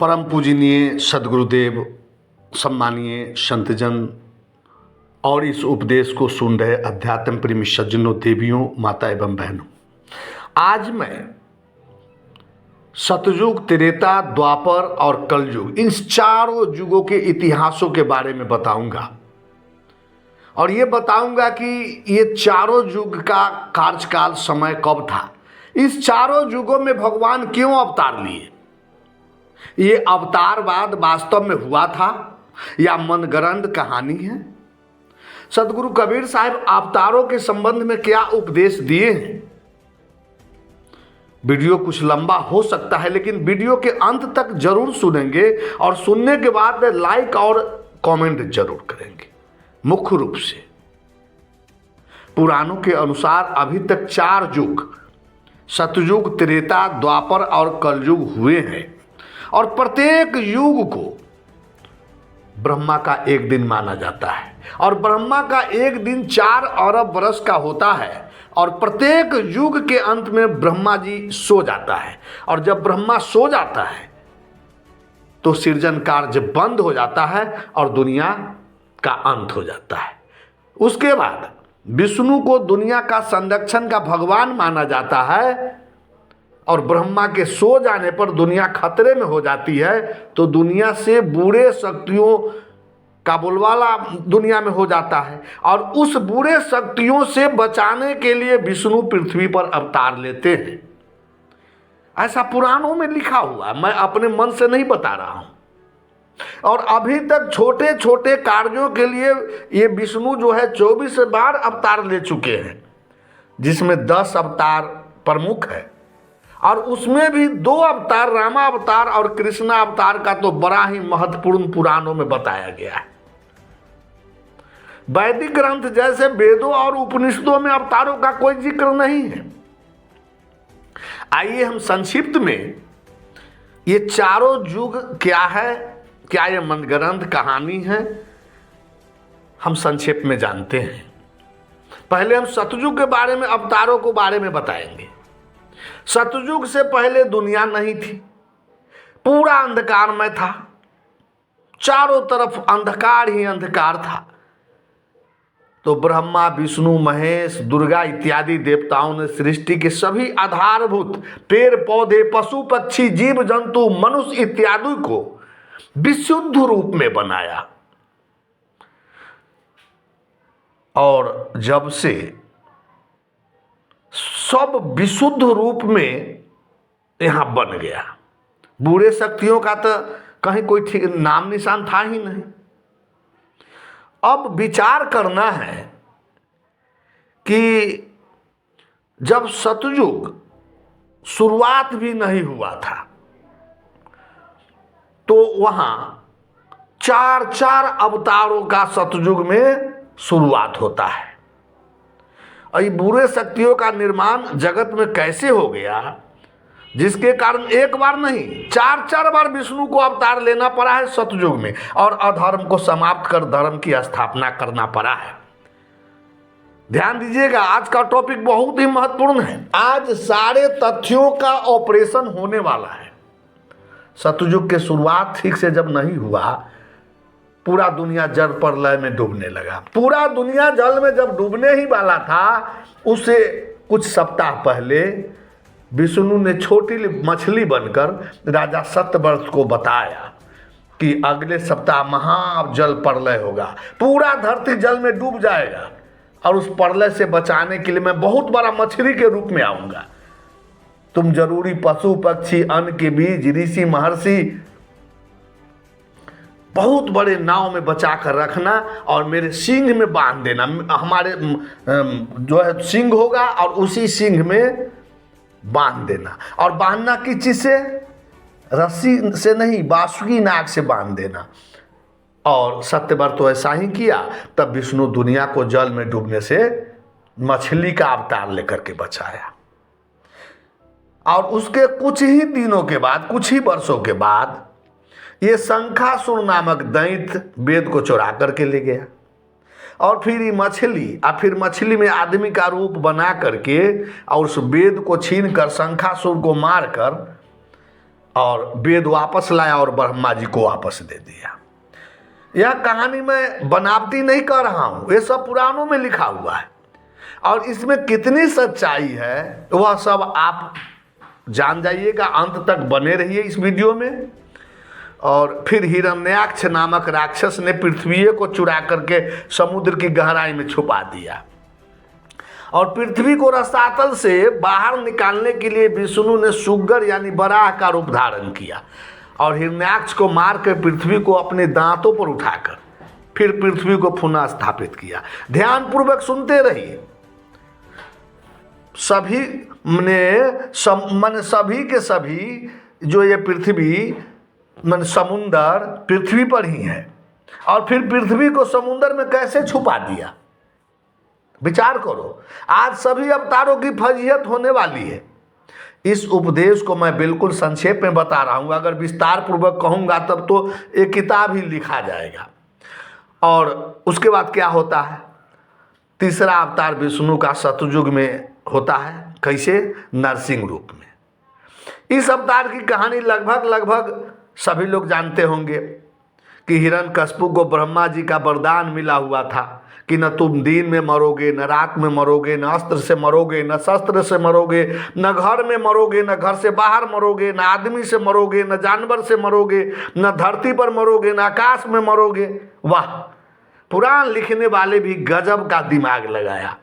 परम पूजनीय सदगुरुदेव, सम्मानीय संतजन और इस उपदेश को सुन रहे अध्यात्म प्रेमी सज्जनों, देवियों, माता एवं बहनों, आज मैं सतयुग, त्रेता, द्वापर और कलयुग, इन चारों युगों के इतिहासों के बारे में बताऊंगा। और ये बताऊंगा कि ये चारों युग का कार्यकाल समय कब था, इस चारों युगों में भगवान क्यों अवतार लिए, ये अवतारवाद वास्तव में हुआ था या मनगढ़ंत कहानी है। सदगुरु कबीर साहब अवतारों के संबंध में क्या उपदेश दिए हैं। वीडियो कुछ लंबा हो सकता है, लेकिन वीडियो के अंत तक जरूर सुनेंगे और सुनने के बाद लाइक और कमेंट जरूर करेंगे। मुख्य रूप से पुराणों के अनुसार अभी तक 4 युग, सतयुग, त्रेता, द्वापर और कलयुग हुए हैं और प्रत्येक युग को ब्रह्मा का एक दिन माना जाता है और ब्रह्मा का एक दिन 4 अरब वर्ष का होता है। और प्रत्येक युग के अंत में ब्रह्मा जी सो जाता है और जब ब्रह्मा सो जाता है तो सृजन कार्य बंद हो जाता है और दुनिया का अंत हो जाता है। उसके बाद विष्णु को दुनिया का संरक्षण का भगवान माना जाता है और ब्रह्मा के सो जाने पर दुनिया खतरे में हो जाती है तो दुनिया से बुरे शक्तियों का बोलबाला दुनिया में हो जाता है और उस बुरे शक्तियों से बचाने के लिए विष्णु पृथ्वी पर अवतार लेते हैं। ऐसा पुराणों में लिखा हुआ, मैं अपने मन से नहीं बता रहा हूं। और अभी तक छोटे छोटे कार्यों के लिए ये विष्णु जो है 24 बार अवतार ले चुके हैं, जिसमें 10 अवतार प्रमुख है और उसमें भी 2 अवतार, रामा अवतार और कृष्णा अवतार का तो बड़ा ही महत्वपूर्ण पुराणों में बताया गया है। वैदिक ग्रंथ जैसे वेदों और उपनिषदों में अवतारों का कोई जिक्र नहीं है। आइए हम संक्षिप्त में ये चारों युग क्या है, क्या ये मनगढ़ंत कहानी है, हम संक्षेप में जानते हैं। पहले हम सतयुग के बारे में, अवतारों के बारे में बताएंगे। सतयुग से पहले दुनिया नहीं थी, पूरा अंधकार में था, चारों तरफ अंधकार ही अंधकार था। तो ब्रह्मा, विष्णु, महेश, दुर्गा इत्यादि देवताओं ने सृष्टि के सभी आधारभूत पेड़ पौधे, पशु पक्षी, जीव जंतु, मनुष्य इत्यादि को विशुद्ध रूप में बनाया। और जब से सब विशुद्ध रूप में यहां बन गया, बुरे शक्तियों का तो कहीं कोई ठीक नाम निशान था ही नहीं। अब विचार करना है कि जब सतयुग शुरुआत भी नहीं हुआ था तो वहां 4 अवतारों का सतयुग में शुरुआत होता है। और ये बुरे शक्तियों का निर्माण जगत में कैसे हो गया, जिसके कारण एक बार नहीं 4 बार विष्णु को अवतार लेना पड़ा है सतयुग में और अधर्म को समाप्त कर धर्म की स्थापना करना पड़ा है। ध्यान दीजिएगा, आज का टॉपिक बहुत ही महत्वपूर्ण है। आज सारे तथ्यों का ऑपरेशन होने वाला है। सतयुग के शुरुआत ठीक से जब नहीं हुआ, पूरा दुनिया जल प्रलय में डूबने लगा। पूरा दुनिया जल में जब डूबने ही वाला था, उससे कुछ सप्ताह पहले विष्णु ने छोटी मछली बनकर राजा सत्यव्रत को बताया कि अगले सप्ताह महा जल प्रलय होगा, पूरा धरती जल में डूब जाएगा और उस प्रलय से बचाने के लिए मैं बहुत बड़ा मछली के रूप में आऊंगा। तुम जरूरी पशु पक्षी, अन्न के बीज, ऋषि महर्षि बहुत बड़े नाव में बचा कर रखना और मेरे सिंह में बांध देना। हमारे जो है सिंह होगा और उसी सिंह में बांध देना। और बांधना किस चीज से? रस्सी से नहीं, बांसुरी नाग से बांध देना। और सत्यव्रत तो ऐसा ही किया। तब विष्णु दुनिया को जल में डूबने से मछली का अवतार लेकर के बचाया। और उसके कुछ ही दिनों के बाद, कुछ ही वर्षों के बाद, ये शंखासुर नामक दैत्य वेद को चुरा करके ले गया और फिर ये मछली, और फिर मछली में आदमी का रूप बना करके और उस वेद को छीन कर शंखासुर को मार कर और वेद वापस लाया और ब्रह्मा जी को वापस दे दिया। यह कहानी मैं बनावटी नहीं कह रहा हूँ, ये सब पुराणों में लिखा हुआ है और इसमें कितनी सच्चाई है वह सब आप जान जाइएगा। अंत तक बने रहिए इस वीडियो में। और फिर हिरण्याक्ष नामक राक्षस ने पृथ्वी को चुरा करके समुद्र की गहराई में छुपा दिया और पृथ्वी को रसातल से बाहर निकालने के लिए विष्णु ने सुग्गर यानी बराह का रूप धारण किया और हिरण्याक्ष को मार कर पृथ्वी को अपने दांतों पर उठाकर फिर पृथ्वी को पुनः स्थापित किया। ध्यानपूर्वक सुनते रहिए। सभी सभी के सभी जो ये पृथ्वी समुंदर पृथ्वी पर ही है और फिर पृथ्वी को समुंदर में कैसे छुपा दिया, विचार करो। आज सभी अवतारों की फजीहत होने वाली है। इस उपदेश को मैं बिल्कुल संक्षेप में बता रहा हूँ, अगर विस्तार पूर्वक कहूँगा तब तो एक किताब ही लिखा जाएगा। और उसके बाद क्या होता है, तीसरा अवतार विष्णु का सतयुग में होता है। कैसे? नरसिंह रूप में। इस अवतार की कहानी लगभग सभी लोग जानते होंगे कि हिरण्यकश्यप को ब्रह्मा जी का वरदान मिला हुआ था कि न तुम दिन में मरोगे, न रात में मरोगे, न अस्त्र से मरोगे, न शस्त्र से मरोगे, न घर में मरोगे, न घर से बाहर मरोगे, न आदमी से मरोगे, न जानवर से मरोगे, न धरती पर मरोगे, न आकाश में मरोगे। वाह, पुराण लिखने वाले भी गजब का दिमाग लगाया।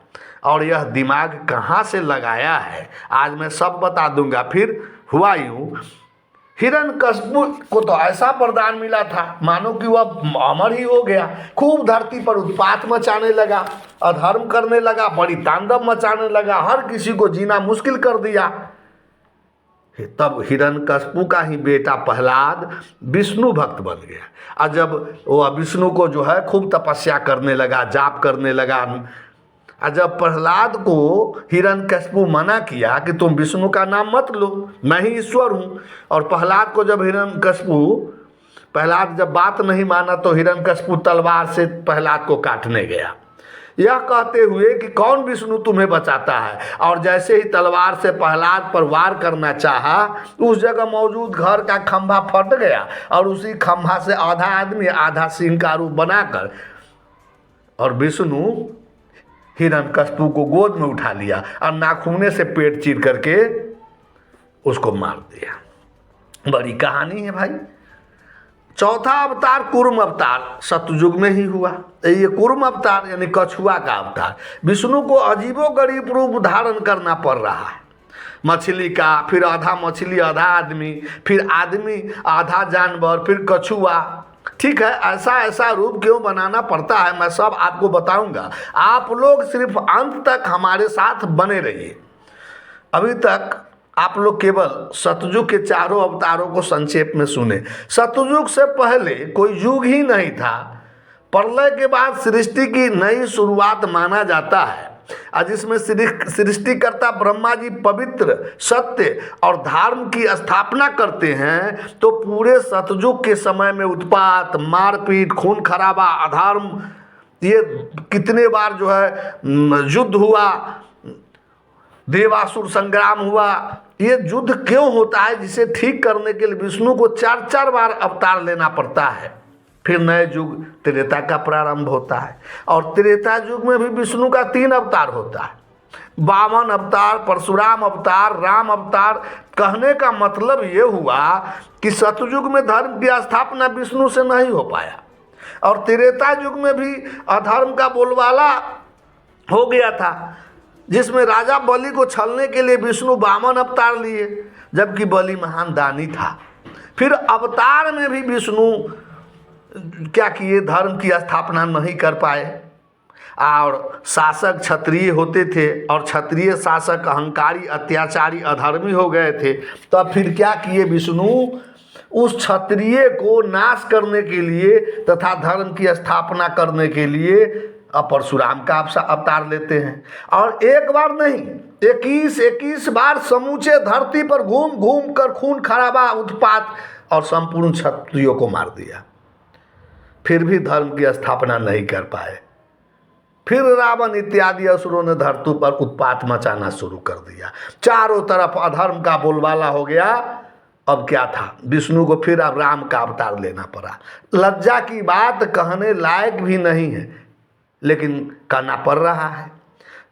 और यह दिमाग कहाँ से लगाया है आज मैं सब बता दूंगा। फिर हुआ यूँ, हिरण्यकश्यप को तो ऐसा वरदान मिला था मानो कि वह अमर ही हो गया। खूब धरती पर उत्पात मचाने लगा, अधर्म करने लगा, बड़ी तांडव मचाने लगा, हर किसी को जीना मुश्किल कर दिया। तब हिरण्यकश्यप का ही बेटा प्रहलाद विष्णु भक्त बन गया। और जब वह विष्णु को जो है खूब तपस्या करने लगा, जाप करने लगा, और जब प्रहलाद को हिरण्यकश्यप मना किया कि तुम विष्णु का नाम मत लो, मैं ही ईश्वर हूँ, और प्रहलाद को जब प्रहलाद जब बात नहीं माना तो हिरण्यकश्यप तलवार से प्रहलाद को काटने गया, यह कहते हुए कि कौन विष्णु तुम्हें बचाता है। और जैसे ही तलवार से प्रहलाद पर वार करना चाहा, उस जगह मौजूद घर का खंभा फट गया और उसी खंभा से आधा आदमी आधा सिंह का रूप बनाकर और विष्णु हिरण्यकश्यप को गोद में उठा लिया और नाखूने से पेट चीर करके उसको मार दिया। बड़ी कहानी है भाई। चौथा अवतार कूर्म अवतार सतयुग में ही हुआ। ये कूर्म अवतार यानी कछुआ का अवतार। विष्णु को अजीबोगरीब रूप धारण करना पड़ रहा है। मछली का, फिर आधा मछली आधा आदमी, फिर आदमी आधा जानवर, फिर कछुआ। ठीक है, ऐसा रूप क्यों बनाना पड़ता है मैं सब आपको बताऊंगा। आप लोग सिर्फ अंत तक हमारे साथ बने रहिए। अभी तक आप लोग केवल सतयुग के चारों अवतारों को संक्षेप में सुने। सतयुग से पहले कोई युग ही नहीं था। प्रलय के बाद सृष्टि की नई शुरुआत माना जाता है, और जिसमें सृष्टिकर्ता ब्रह्मा जी पवित्र, सत्य और धर्म की स्थापना करते हैं। तो पूरे सतयुग के समय में उत्पात, मारपीट, खून खराबा, अधर्म, ये कितने बार जो है युद्ध हुआ, देवासुर संग्राम हुआ। ये युद्ध क्यों होता है, जिसे ठीक करने के लिए विष्णु को 4 बार अवतार लेना पड़ता है। फिर नए युग त्रेता का प्रारंभ होता है, और त्रेता युग में भी विष्णु का 3 अवतार होता है, वामन अवतार, परशुराम अवतार, राम अवतार। कहने का मतलब ये हुआ कि सतयुग में धर्म की स्थापना विष्णु से नहीं हो पाया, और त्रेता युग में भी अधर्म का बोलबाला हो गया था, जिसमें राजा बलि को छलने के लिए विष्णु वामन अवतार लिए, जबकि बलि महान दानी था। फिर अवतार में भी विष्णु क्या किए, धर्म की स्थापना नहीं कर पाए, और शासक क्षत्रिय होते थे, और क्षत्रिय शासक अहंकारी, अत्याचारी, अधर्मी हो गए थे। तो अब फिर क्या किए विष्णु, उस क्षत्रिय को नाश करने के लिए तथा धर्म की स्थापना करने के लिए परशुराम का अवतार लेते हैं। और एक बार नहीं, 21 बार समूचे धरती पर घूम घूम कर खून खराबा, उत्पात और संपूर्ण क्षत्रियों को मार दिया। फिर भी धर्म की स्थापना नहीं कर पाए। फिर रावण इत्यादि असुरों ने धरती पर उत्पात मचाना शुरू कर दिया। चारों तरफ अधर्म का बोलबाला हो गया, अब क्या था, विष्णु को फिर अब राम का अवतार लेना पड़ा। लज्जा की बात, कहने लायक भी नहीं है, लेकिन करना पड़ रहा है।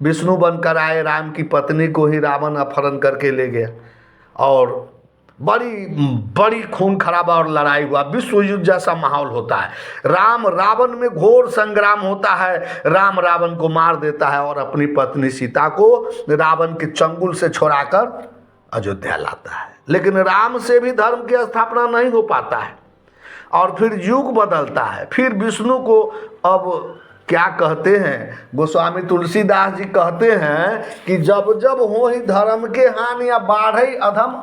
विष्णु बनकर आए, राम की पत्नी को ही रावण अपहरण करके ले गया और बड़ी बड़ी खून खराबा और लड़ाई हुआ, विश्व युद्ध जैसा माहौल होता है। राम रावण में घोर संग्राम होता है। राम रावण को मार देता है और अपनी पत्नी सीता को रावण के चंगुल से छुड़ाकर अयोध्या लाता है। लेकिन राम से भी धर्म की स्थापना नहीं हो पाता है और फिर युग बदलता है। फिर विष्णु को अब क्या कहते हैं, गोस्वामी तुलसीदास जी कहते हैं कि जब जब हो ही धर्म के हानि या बाढ़ई अधम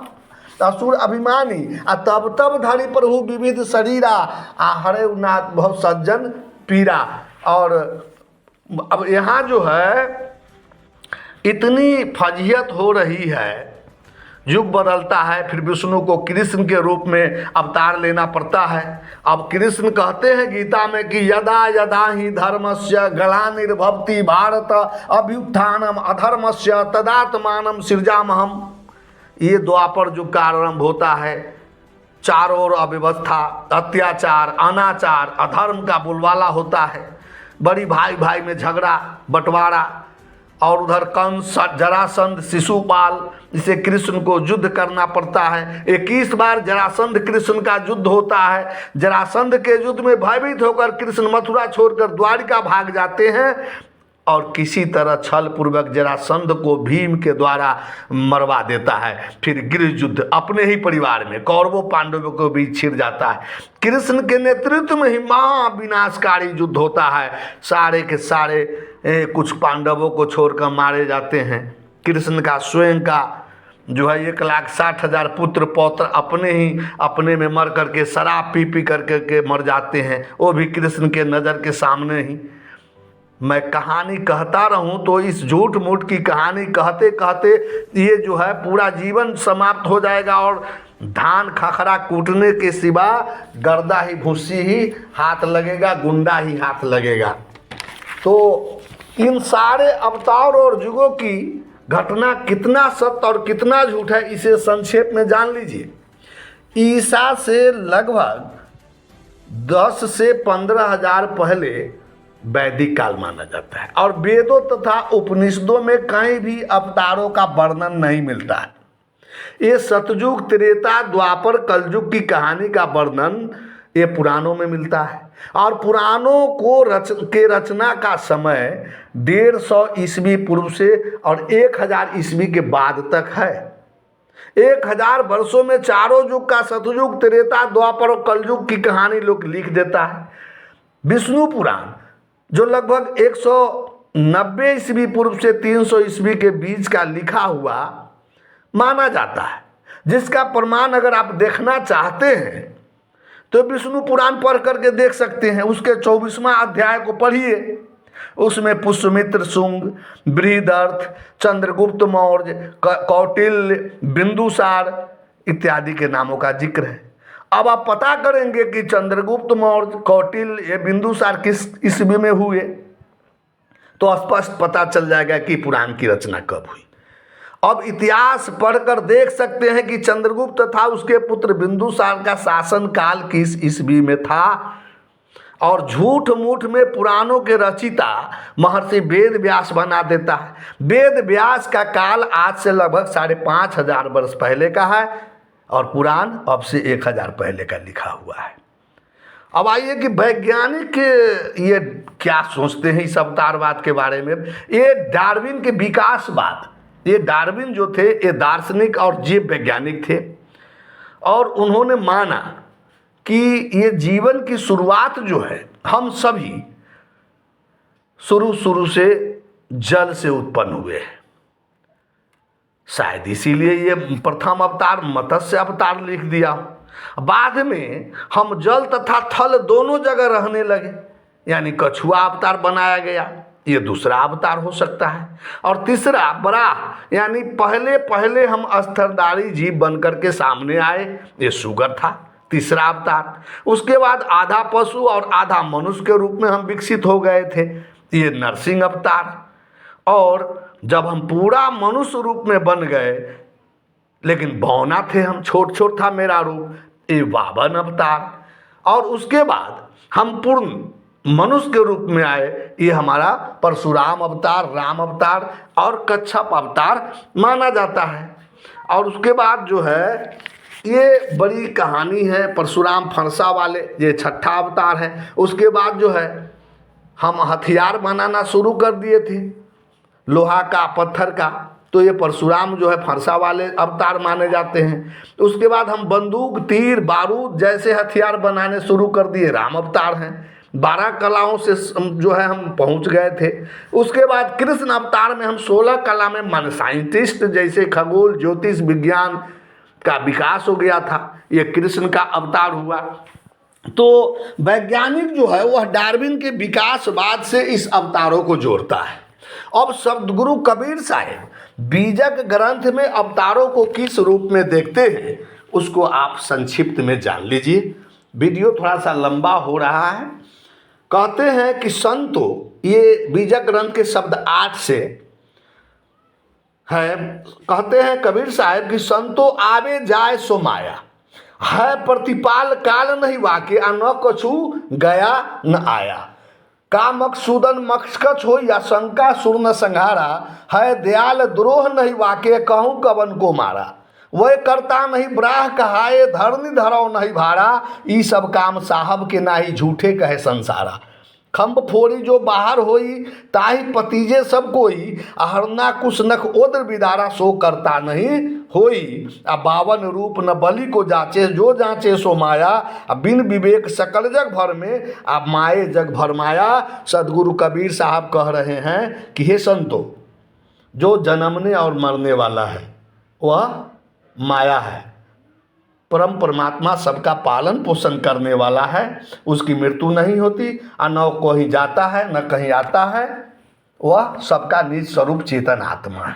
असुर अभिमानी आ तब तब धरि प्रभु विविध शरीरा आ हरे नाथ बहुत सज्जन पीरा। और अब यहाँ जो है इतनी फजीहत हो रही है, युग बदलता है, फिर विष्णु को कृष्ण के रूप में अवतार लेना पड़ता है। अब कृष्ण कहते हैं गीता में कि यदा यदा ही धर्मस्य ग्लानिर्भवति भारत अभ्युत्थानम अधर्मस्य तदात्मानं सृजामहम्। ये द्वापर युग का आरंभ होता है। चारों ओर अव्यवस्था, अत्याचार, अनाचार, अधर्म का बोलबाला होता है। बड़ी भाई भाई में झगड़ा बंटवारा और उधर कंस, जरासंध, शिशुपाल, इसे कृष्ण को युद्ध करना पड़ता है। 21 बार जरासंध कृष्ण का युद्ध होता है। जरासंध के युद्ध में भयभीत होकर कृष्ण मथुरा छोड़कर द्वारिका भाग जाते हैं और किसी तरह छल पूर्वक जरासंध को भीम के द्वारा मरवा देता है। फिर गृह युद्ध अपने ही परिवार में कौरवों पांडवों के बीच छिड़ जाता है। कृष्ण के नेतृत्व में ही महाविनाशकारी युद्ध होता है। सारे के सारे कुछ पांडवों को छोड़कर मारे जाते हैं। कृष्ण का स्वयं का जो है 1,60,000 पुत्र पौत्र अपने में मर करके शराब पी पी करके मर जाते हैं, वो भी कृष्ण के नज़र के सामने ही। मैं कहानी कहता रहूं तो इस झूठ मूठ की कहानी कहते कहते ये जो है पूरा जीवन समाप्त हो जाएगा और धान खखरा कूटने के सिवा गर्दा ही भूसी ही हाथ लगेगा, गुंडा ही हाथ लगेगा। तो इन सारे अवतार और युगों की घटना कितना सत्य और कितना झूठ है, इसे संक्षेप में जान लीजिए। ईसा से लगभग 10 से 15,000 पहले वैदिक काल माना जाता है और वेदों तथा उपनिषदों में कहीं भी अवतारों का वर्णन नहीं मिलता है। ये सतयुग, त्रेता, द्वापर, कलयुग की कहानी का वर्णन ये पुराणों में मिलता है और पुराणों को रचना का समय 150 ईस्वी पूर्व से और 1000 ईस्वी के बाद तक है। 1000 वर्षों में चारों युग का सतयुग, त्रेता, द्वापर और कलयुग की कहानी लोग लिख देता है। विष्णु पुराण जो लगभग 190 ईस्वी पूर्व से 300 ईस्वी के बीच का लिखा हुआ माना जाता है, जिसका प्रमाण अगर आप देखना चाहते हैं तो विष्णु पुराण पढ़ करके देख सकते हैं। उसके 24वां अध्याय को पढ़िए, उसमें पुष्यमित्र शुंग, बृहदर्थ, चंद्रगुप्त मौर्य, कौटिल्य, बिंदुसार इत्यादि के नामों का जिक्र है। अब आप पता करेंगे कि चंद्रगुप्त मौर्य, कौटिल्य, बिंदुसार किस ईस्वी में हुए तो स्पष्ट पता चल जाएगा कि पुराण की रचना कब हुई। अब इतिहास पढ़कर देख सकते हैं कि चंद्रगुप्त तथा उसके पुत्र बिंदुसार का शासन काल किस ईस्वी में था और झूठ मूठ में पुराणों के रचिता महर्षि वेद व्यास बना देता है। वेद व्यास का काल आज से लगभग 5,500 वर्ष पहले का है और पुराण अब से 1000 पहले का लिखा हुआ है। अब आइए कि वैज्ञानिक ये क्या सोचते हैं इस अवतारवाद के बारे में। ये डार्विन के विकासवाद, ये डार्विन जो थे ये दार्शनिक और जीव वैज्ञानिक थे और उन्होंने माना कि ये जीवन की शुरुआत जो है हम सभी शुरू से जल से उत्पन्न हुए हैं। शायद इसीलिए ये प्रथम अवतार मत्स्य अवतार लिख दिया। बाद में हम जल तथा थल दोनों जगह रहने लगे, यानी कछुआ अवतार बनाया गया, ये दूसरा अवतार हो सकता है। और तीसरा बराह, यानी पहले हम स्तनधारी जीव बनकर के सामने आए, ये सुगर था, तीसरा अवतार। उसके बाद आधा पशु और आधा मनुष्य के रूप में हम विकसित हो गए थे, ये नरसिंह अवतार। और जब हम पूरा मनुष्य रूप में बन गए लेकिन भौना थे हम, छोट छोट था मेरा रूप, ये वामन अवतार। और उसके बाद हम पूर्ण मनुष्य के रूप में आए, ये हमारा परशुराम अवतार, राम अवतार और कच्छप अवतार माना जाता है। और उसके बाद जो है ये बड़ी कहानी है परशुराम फरसा वाले, ये छठा अवतार है। उसके बाद जो है हम हथियार बनाना शुरू कर दिए थे, लोहा का, पत्थर का, तो ये परशुराम जो है फरसा वाले अवतार माने जाते हैं। उसके बाद हम बंदूक, तीर, बारूद जैसे हथियार बनाने शुरू कर दिए, राम अवतार हैं। 12 कलाओं से जो है हम पहुंच गए थे। उसके बाद कृष्ण अवतार में हम 16 कला में मन साइंटिस्ट, जैसे खगोल, ज्योतिष, विज्ञान का विकास हो गया था, ये कृष्ण का अवतार हुआ। तो वैज्ञानिक जो है वह डार्विन के विकासवाद से इस अवतारों को जोड़ता है। अब सदगुरु कबीर साहब बीजक ग्रंथ में अवतारों को किस रूप में देखते हैं उसको आप संक्षिप्त में जान लीजिए। वीडियो थोड़ा सा लंबा हो रहा है। कहते हैं कि संतो, ये बीजक ग्रंथ के शब्द 8 से है। कहते हैं कबीर साहब कि संतो आवे जाए सो माया, है प्रतिपाल काल नहीं वाके, न कछु गया न आया। का मकसूदन मकसकच हो या शंका सुर न संहारा, है दयाल द्रोह नहीं वाके, कहूँ कवन को मारा। वह करता नहीं ब्राह कहाए, धरनी धरौ नहीं भाड़ा, ई सब काम साहब के नाही, झूठे कहे संसारा। खम्भ फोड़ी जो बाहर होई, ताही पतीजे सब कोई, आहरना कुछ नख ओद्र विदारा, सो करता नहीं होई। 52 रूप न बलि को जाचे, जो जाचे सो माया, बिन विवेक सकल जग भर में, अब माए जग भर माया। सदगुरु कबीर साहब कह रहे हैं कि हे संतो, जो जन्मने और मरने वाला है वह माया है। परम परमात्मा सबका पालन पोषण करने वाला है, उसकी मृत्यु नहीं होती, न कहीं जाता है न कहीं आता है, वह सबका निज स्वरूप चेतन आत्मा है।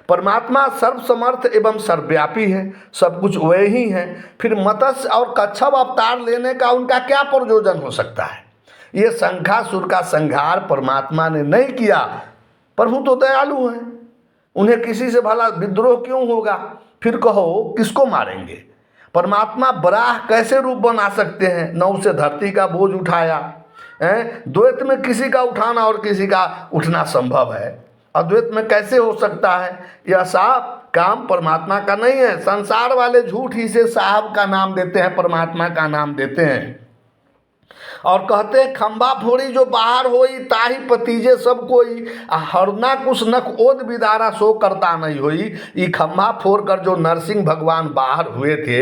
परमात्मा सर्वसमर्थ एवं सर्वव्यापी है, सब कुछ वह ही है। फिर मत्स्य और कच्छप अवतार लेने का उनका क्या प्रयोजन हो सकता है? ये शंखासुर का संहार परमात्मा ने नहीं किया। प्रभु तो दयालु हैं, उन्हें किसी से भला विद्रोह क्यों होगा? फिर कहो किसको मारेंगे? परमात्मा बराह कैसे रूप बना सकते हैं? न उसे धरती का बोझ उठाया है। द्वैत में किसी का उठाना और किसी का उठना संभव है, अद्वैत में कैसे हो सकता है? यह साहब काम परमात्मा का नहीं है। संसार वाले झूठ ही से साहब का नाम देते हैं, परमात्मा का नाम देते हैं। और कहते हैं खंबा फोड़ी जो बाहर होई, ताही पतीजे सब कोई, हरना कुछ नख ओद विदारा, सो करता नहीं होई। ये खंबा फोड़ कर जो नरसिंह भगवान बाहर हुए थे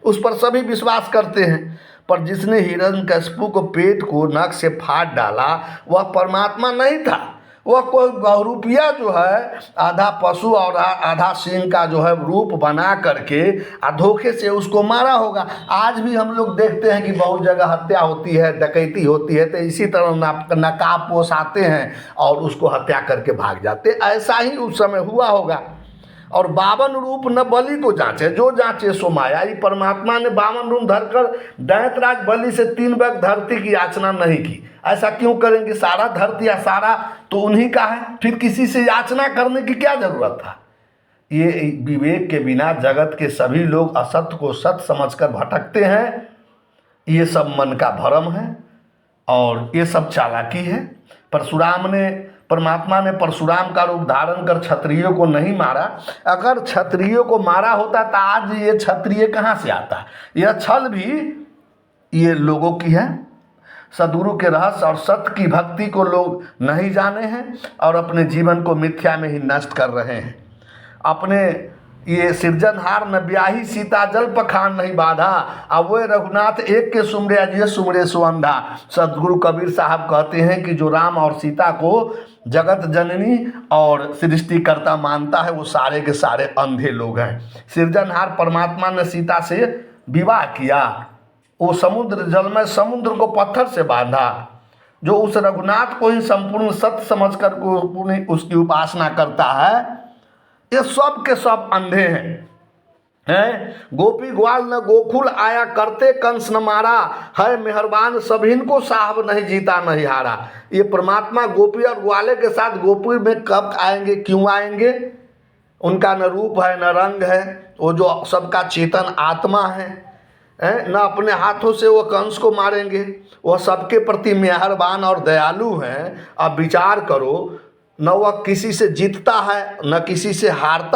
उस पर सभी विश्वास करते हैं, पर जिसने हिरण्यकशिपु को पेट को नख से फाड़ डाला वह परमात्मा नहीं था, वह कोई बहुरूपिया जो है, आधा पशु और आधा सिंह का जो है रूप बना करके धोखे से उसको मारा होगा। आज भी हम लोग देखते हैं कि बहुत जगह हत्या होती है, डकैती होती है, तो इसी तरह नकाबपोश आते हैं और उसको हत्या करके भाग जाते। ऐसा ही उस समय हुआ होगा। और 52 रूप न बलि को जांचे, जो जांचे सो माया। ये परमात्मा ने 52 रूप धरकर दैत्यराज बलि से 3 बार धरती की याचना नहीं की। ऐसा क्यों करेंगे? सारा धरती या सारा तो उन्हीं का है, फिर किसी से याचना करने की क्या जरूरत था? ये विवेक के बिना जगत के सभी लोग असत्य को सत्य समझकर भटकते हैं। ये सब मन का भ्रम है और ये सब चालाकी है। परमात्मा ने परशुराम का रूप धारण कर क्षत्रियों को नहीं मारा। अगर क्षत्रियों को मारा होता तो आज ये क्षत्रिय कहाँ से आता? यह छल भी ये लोगों की है। सदगुरु के रहस्य और सत्य की भक्ति को लोग नहीं जाने हैं और अपने जीवन को मिथ्या में ही नष्ट कर रहे हैं। अपने ये सिरजनहार न ब्याही सीता जल पखान नहीं बाधा, अब वे रघुनाथ एक के सुमरे अजिय सुमरे सुअंधा। सदगुरु कबीर साहब कहते हैं कि जो राम और सीता को जगत जननी और सृष्टिकर्ता मानता है वो सारे के सारे अंधे लोग हैं। सिरजनहार परमात्मा ने सीता से विवाह किया, वो समुद्र जल में समुद्र को पत्थर से बांधा। जो उस रघुनाथ को ही संपूर्ण सत्य समझकर उसकी उपासना करता है, ये सब के सब अंधे हैं। गोपी ग्वाल न गोकुल आया, करते कंस न मारा, है मेहरबान सभिन को साहब नहीं जीता नहीं हारा। ये परमात्मा गोपी और ग्वाले के साथ गोपी में कब आएंगे, क्यों आएंगे? उनका न रूप है न रंग है, वो जो सबका चेतन आत्मा है, न अपने हाथों से वो कंस को मारेंगे, वह सबके प्रति मेहरबान और दयालु हैं। अब विचार करो, न वह किसी से जीतता है न किसी से हारता